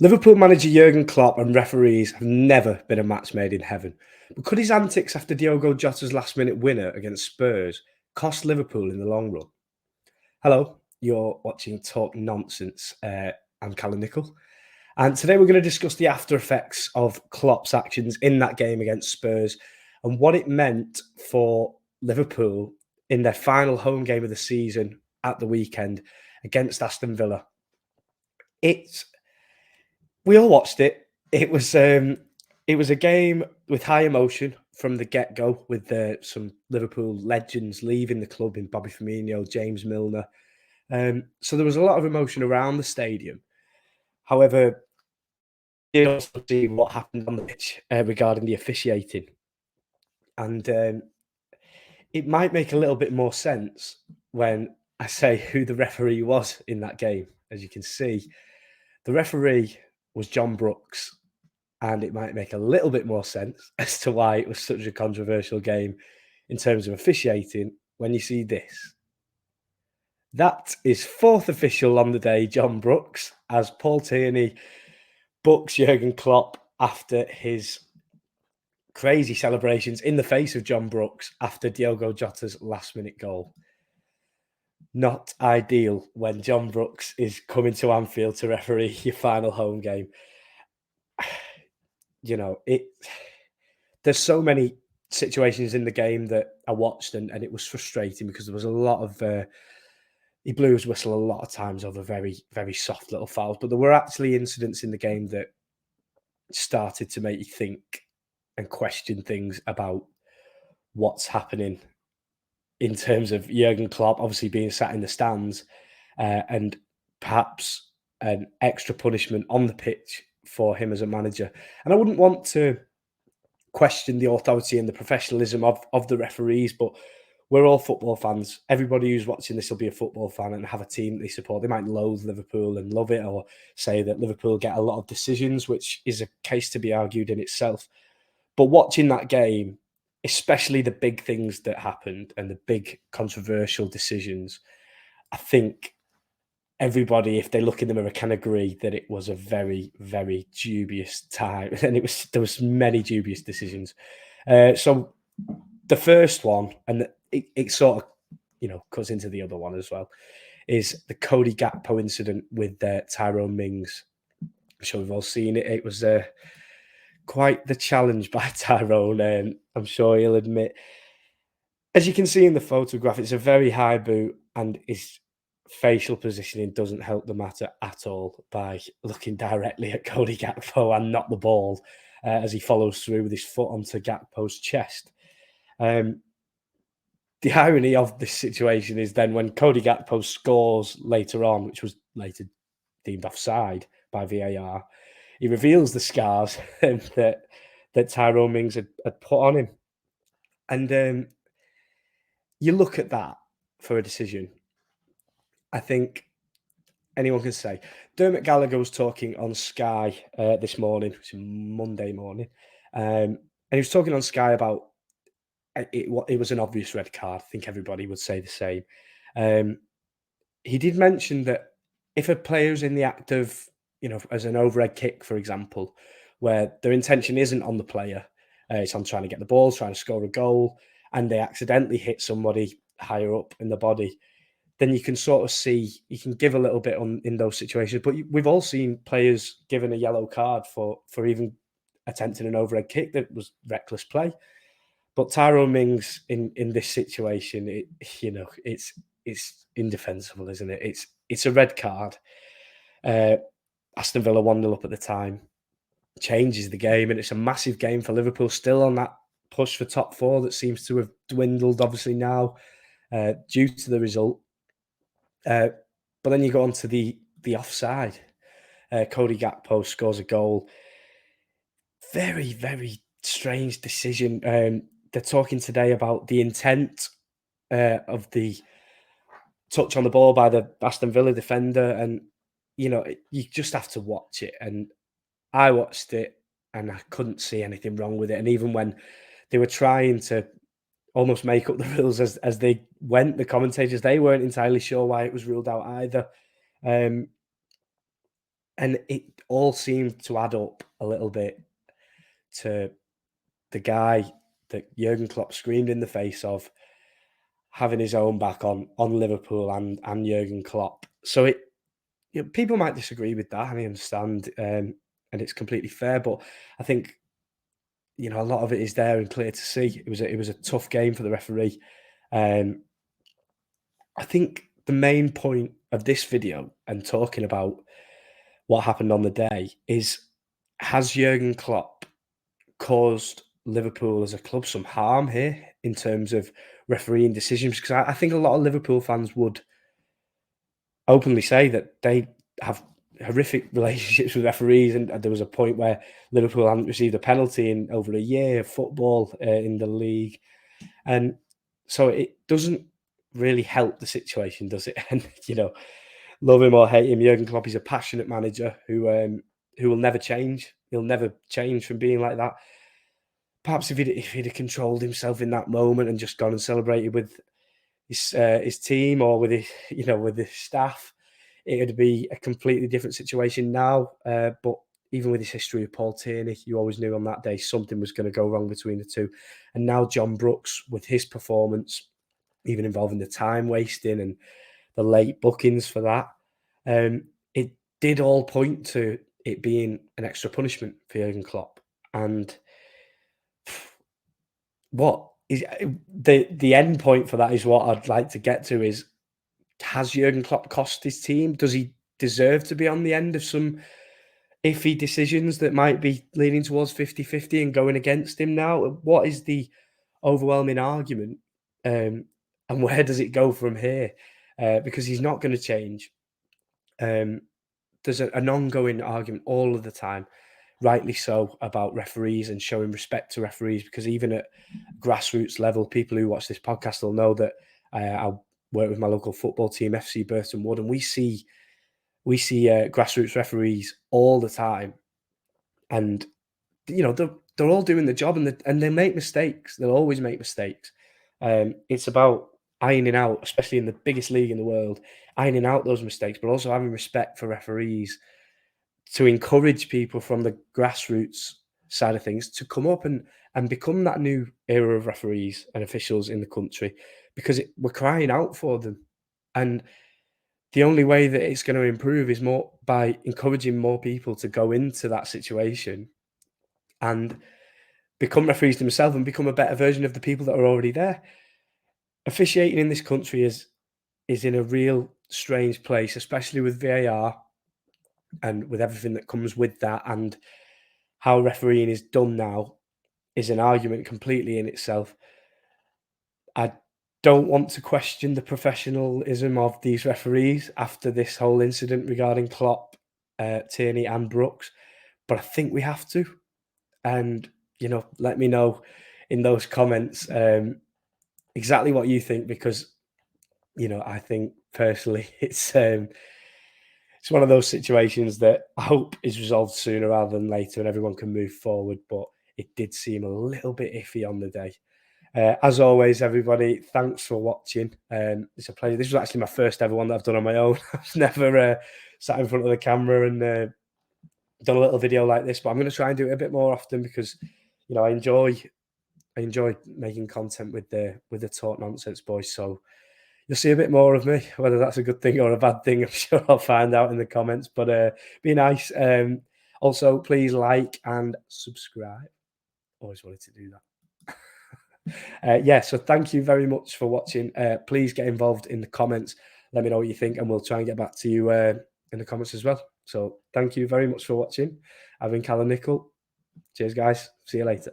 Liverpool manager Jurgen Klopp and referees have never been a match made in heaven. But could his antics after Diogo Jota's last-minute winner against Spurs cost Liverpool in the long run? Hello, you're watching Talk Nonsense. I'm Callum Nicol. And today we're going to discuss the after effects of Klopp's actions in that game against Spurs and what it meant for Liverpool in their final home game of the season at the weekend against Aston Villa. We all watched it. It was a game with high emotion from the get-go, with some Liverpool legends leaving the club in Bobby Firmino, James Milner. So there was a lot of emotion around the stadium. However, you also see what happened on the pitch regarding the officiating, and it might make a little bit more sense when I say who the referee was in that game. As you can see, the referee was John Brooks, and it might make a little bit more sense as to why it was such a controversial game in terms of officiating when you see this. That is fourth official on the day, John Brooks, as Paul Tierney books Jurgen Klopp after his crazy celebrations in the face of John Brooks after Diogo Jota's last-minute goal. Not ideal when John Brooks is coming to Anfield to referee your final home game. You know, there's so many situations in the game that I watched and it was frustrating because there was a lot of he blew his whistle a lot of times over very, very soft little fouls. But there were actually incidents in the game that started to make you think and question things about what's happening in terms of Jurgen Klopp obviously being sat in the stands and perhaps an extra punishment on the pitch for him as a manager. And I wouldn't want to question the authority and the professionalism of the referees, but we're all football fans. Everybody who's watching this will be a football fan and have a team that they support. They might loathe Liverpool and love it, or say that Liverpool get a lot of decisions, which is a case to be argued in itself. But watching that game, especially the big things that happened and the big controversial decisions, I think everybody, if they look in the mirror, can agree that it was a very, very dubious time, and there was many dubious decisions. So the first one, and it sort of cuts into the other one as well, is the Cody Gakpo incident with Tyrone Mings. I'm sure we've all seen it. It was quite the challenge by Tyrone. I'm sure he'll admit. As you can see in the photograph, it's a very high boot, and his facial positioning doesn't help the matter at all by looking directly at Cody Gakpo and not the ball as he follows through with his foot onto Gakpo's chest. The irony of this situation is then when Cody Gakpo scores later on, which was later deemed offside by VAR, he reveals the scars that Tyrone Mings had put on him. And you look at that for a decision. I think anyone can say. Dermot Gallagher was talking on Sky this morning, which is Monday morning, and he was talking on Sky about it was an obvious red card. I think everybody would say the same. He did mention that if a player's in the act of, as an overhead kick, for example, where their intention isn't on the player, it's on trying to get the ball, trying to score a goal, and they accidentally hit somebody higher up in the body, then you can sort of see, you can give a little bit in those situations. But we've all seen players given a yellow card for even attempting an overhead kick that was reckless play. But Tyrone Mings in this situation, it's indefensible, isn't it? It's a red card. Aston Villa 1-0 up at the time, changes the game, and it's a massive game for Liverpool, still on that push for top four that seems to have dwindled, obviously, now due to the result. But then you go on to the offside. Cody Gakpo scores a goal. Very, very strange decision. They're talking today about the intent of the touch on the ball by the Aston Villa defender, and you just have to watch it. And I watched it, and I couldn't see anything wrong with it. And even when they were trying to almost make up the rules as they went, the commentators, they weren't entirely sure why it was ruled out either. And it all seemed to add up a little bit to the guy that Jurgen Klopp screamed in the face of having his own back on Liverpool and Jurgen Klopp. So people might disagree with that, and I understand, and it's completely fair. But I think a lot of it is there and clear to see. It was a tough game for the referee. Um, I think the main point of this video and talking about what happened on the day is, has Jurgen Klopp caused Liverpool as a club some harm here in terms of refereeing decisions? Because I think a lot of Liverpool fans would openly say that they have horrific relationships with referees, and there was a point where Liverpool hadn't received a penalty in over a year of football in the league, and so it doesn't really help the situation, does it? And love him or hate him, Jurgen Klopp is a passionate manager who will never change. He'll never change from being like that. Perhaps if he'd have controlled himself in that moment and just gone and celebrated with his team or with with his staff, it would be a completely different situation now. But even with his history of Paul Tierney, you always knew on that day something was going to go wrong between the two. And now John Brooks, with his performance, even involving the time wasting and the late bookings for that, it did all point to it being an extra punishment for Jurgen Klopp. And what is the end point for that is what I'd like to get to is, has Jurgen Klopp cost his team? Does he deserve to be on the end of some iffy decisions that might be leaning towards 50-50 and going against him now? What is the overwhelming argument? And where does it go from here? Because he's not going to change. There's an ongoing argument all of the time, rightly so, about referees and showing respect to referees, because even at grassroots level, people who watch this podcast will know that I work with my local football team, FC Burton Wood, and we see grassroots referees all the time, and they're all doing the job, and they make mistakes. They'll always make mistakes. It's about ironing out, especially in the biggest league in the world, ironing out those mistakes, but also having respect for referees to encourage people from the grassroots side of things to come up and become that new era of referees and officials in the country, because we're crying out for them. And the only way that it's going to improve is more by encouraging more people to go into that situation and become referees themselves and become a better version of the people that are already there. Officiating in this country is in a real strange place, especially with VAR and with everything that comes with that, and how refereeing is done now is an argument completely in itself. I don't want to question the professionalism of these referees after this whole incident regarding Klopp, Tierney and Brooks, but I think we have to. And, let me know in those comments exactly what you think, because, I think personally it's one of those situations that I hope is resolved sooner rather than later and everyone can move forward. But it did seem a little bit iffy on the day. As always, everybody, thanks for watching. It's a pleasure. This was actually my first ever one that I've done on my own. I've never sat in front of the camera and done a little video like this, but I'm going to try and do it a bit more often because, I enjoy making content with the Talk Nonsense boys. So you'll see a bit more of me. Whether that's a good thing or a bad thing, I'm sure I'll find out in the comments. But be nice. Also, please like and subscribe. Always wanted to do that. So thank you very much for watching. Please get involved in the comments. Let me know what you think, and we'll try and get back to you in the comments as well. So thank you very much for watching. I've been Callum Nicol. Cheers, guys. See you later.